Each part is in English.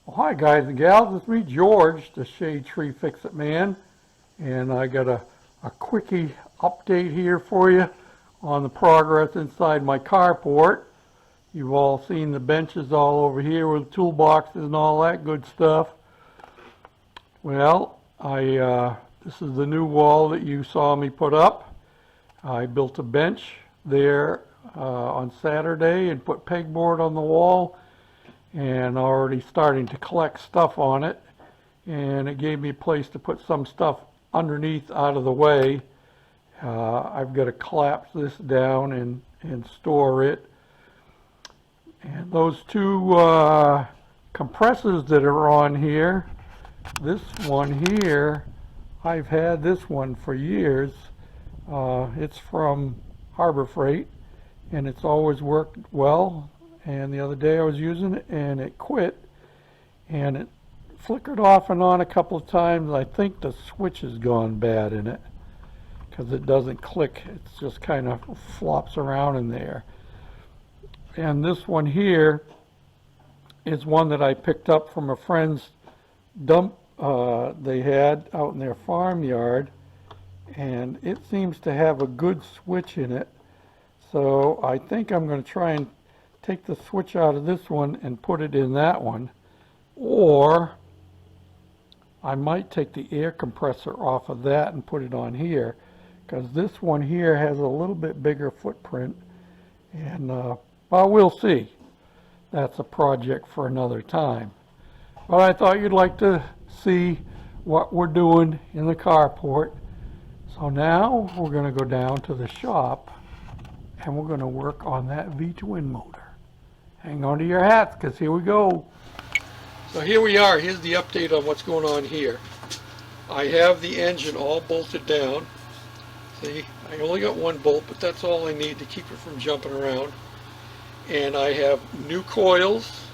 Well, hi guys and gals, it's me George, the Shade Tree Fix-It Man, and I got a quickie update here for you on the progress inside my carport. You've all seen the benches all over here with toolboxes and all that good stuff. Well, this is the new wall that you saw me put up. I built a bench there on Saturday and put pegboard on the wall, and already starting to collect stuff on it, and it gave me a place to put some stuff underneath out of the way. I've got to collapse this down and store it. And those two compressors that are on here, this one here, I've had this one for years. It's from Harbor Freight, and it's always worked well. And the other day I was using it and it quit, and it flickered off and on a couple of times. I think the switch has gone bad in it because it doesn't click. It just kind of flops around in there. And this one here is one that I picked up from a friend's dump they had out in their farmyard, and it seems to have a good switch in it. So I think I'm going to try and take the switch out of this one and put it in that one, or I might take the air compressor off of that and put it on here, because this one here has a little bit bigger footprint, and well, we'll see. That's a project for another time. But I thought you'd like to see what we're doing in the carport. So now we're going to go down to the shop and we're going to work on that V-twin motor. Hang on to your hats, because here we go. So here we are. Here's the update on what's going on here. I have the engine all bolted down. See, I only got one bolt, but that's all I need to keep it from jumping around. And I have new coils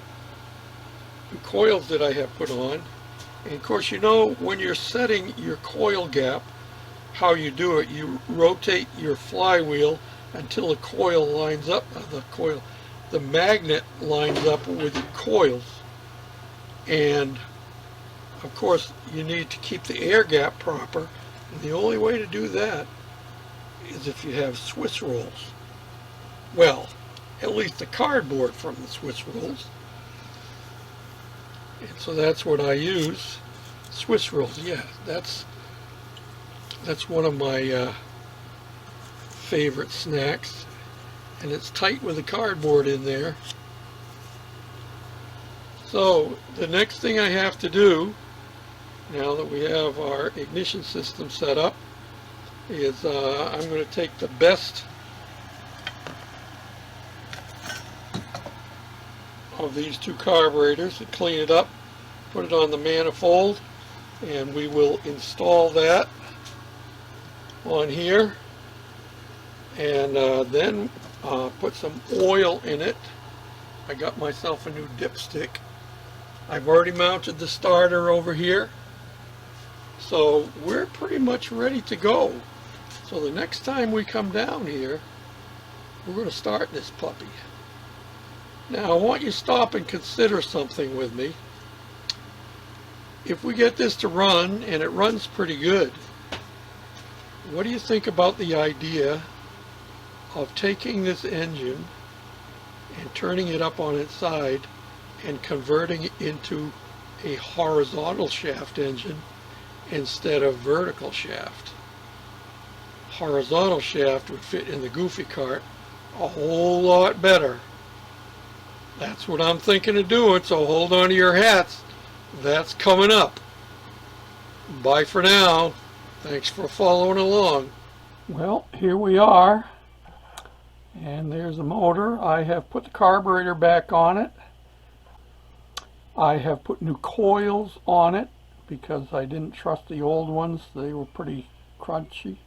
that I have put on. And of course, you know, when you're setting your coil gap, how you do it, you rotate your flywheel until the coil lines up, the magnet lines up with the coils. And of course you need to keep the air gap proper, and the only way to do that is if you have Swiss rolls. Well, at least the cardboard from the Swiss rolls. And so that's what I use, Swiss rolls. Yeah, that's one of my favorite snacks, and it's tight with the cardboard in there. So the next thing I have to do, now that we have our ignition system set up, is I'm going to take the best of these two carburetors and clean it up, put it on the manifold, and we will install that on here, and then put some oil in it. I got myself a new dipstick. I've already mounted the starter over here, so we're pretty much ready to go. So the next time we come down here, we're going to start this puppy. Now I want you to stop and consider something with me. If we get this to run, and it runs pretty good, what do you think about the idea of taking this engine and turning it up on its side and converting it into a horizontal shaft engine instead of vertical shaft? Horizontal shaft would fit in the Goofy cart a whole lot better. That's what I'm thinking of doing, so hold on to your hats. That's coming up. Bye for now. Thanks for following along. Well, here we are, and there's the motor. I have put the carburetor back on it. I have put new coils on it because I didn't trust the old ones. They were pretty crunchy.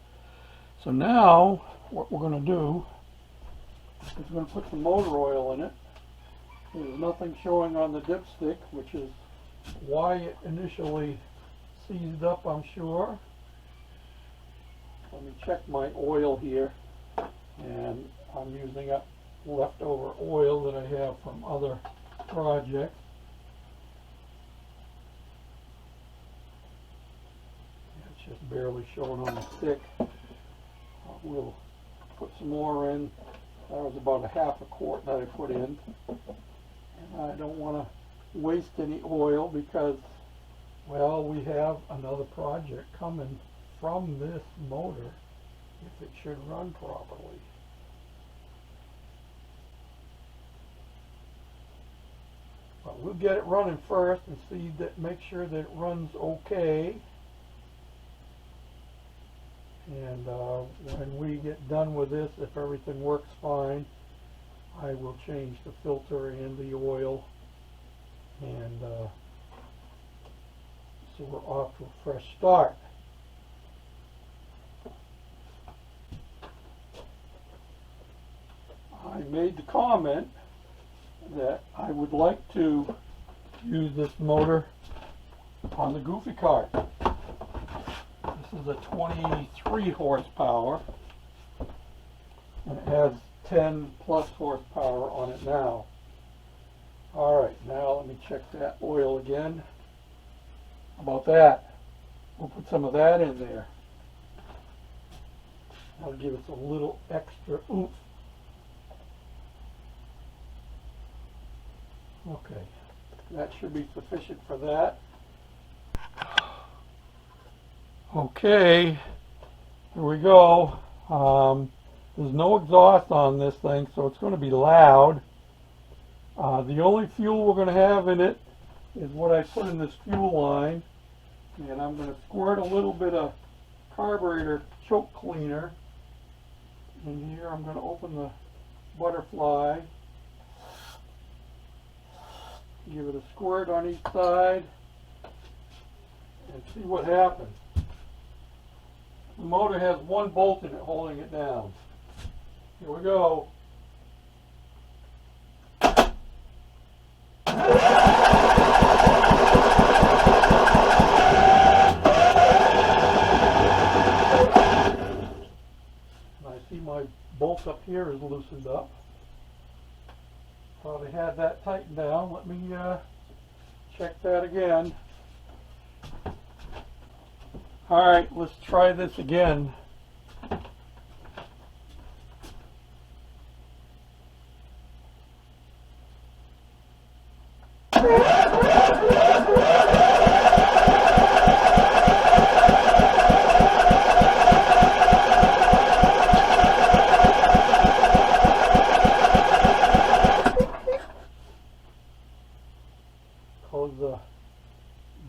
So now what we're going to do is we're going to put some motor oil in it. There's nothing showing on the dipstick, which is why it initially seized up, I'm sure. Let me check my oil here, and I'm using up a, 'cause leftover oil that I have from other projects. barely showing on the stick. We'll put some more in. That was about a half a quart that I put in. And I don't want to waste any oil because, well, we have another project coming from this motor if it should run properly. But we'll get it running first and see that, make sure that it runs okay. And when we get done with this, if everything works fine, I will change the filter and the oil, and so we're off to a fresh start. I made the comment that I would like to use this motor on the Goofy cart. This is a 23 horsepower, and it has 10 plus horsepower on it now. Alright, now let me check that oil again. How about that? We'll put some of that in there. That'll give us a little extra oomph. Okay, that should be sufficient for that. Okay, here we go. There's no exhaust on this thing, so it's going to be loud. The only fuel we're going to have in it is what I put in this fuel line, and I'm going to squirt a little bit of carburetor choke cleaner in here. I'm going to open the butterfly, give it a squirt on each side, and see what happens. The motor has one bolt in it holding it down. Here we go. I see my bolt up here is loosened up. Probably had that tightened down. Let me check that again. Alright, let's try this again. Close the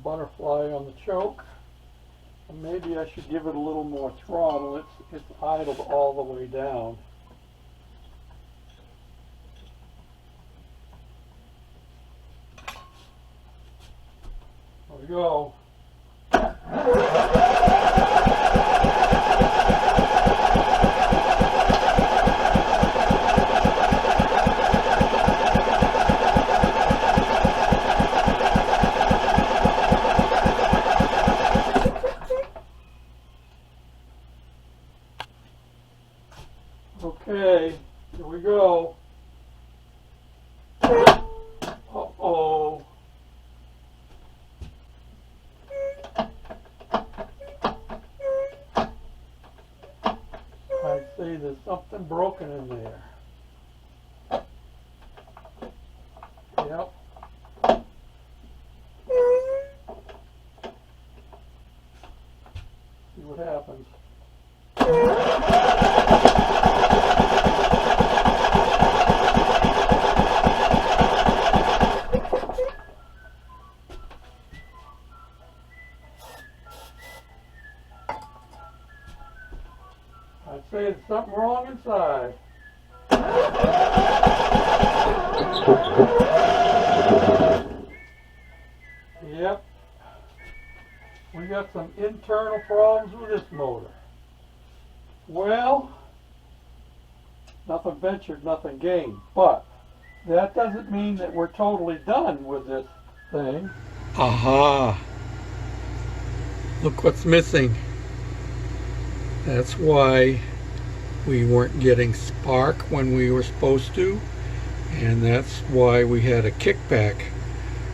butterfly on the choke. And maybe I should give it a little more throttle. It's idled all the way down. There we go. Okay, here we go. Uh-oh. I see there's something broken in there. Yep. See what happens. I'd say there's something wrong inside. Yep. We got some internal problems with this motor. Well, nothing ventured, nothing gained. But that doesn't mean that we're totally done with this thing. Aha! Look what's missing. That's why we weren't getting spark when we were supposed to, and that's why we had a kickback,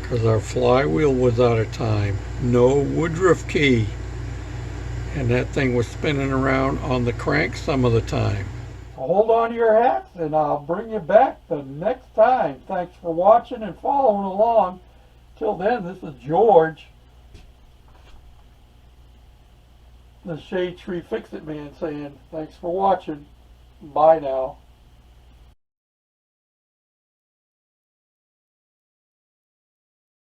because our flywheel was out of time. No Woodruff key. and that thing was spinning around on the crank some of the time. Hold on to your hats, and I'll bring you back the next time. Thanks for watching and following along. Till then, this is George, the Shade Tree Fix-It Man, saying thanks for watching. Bye now.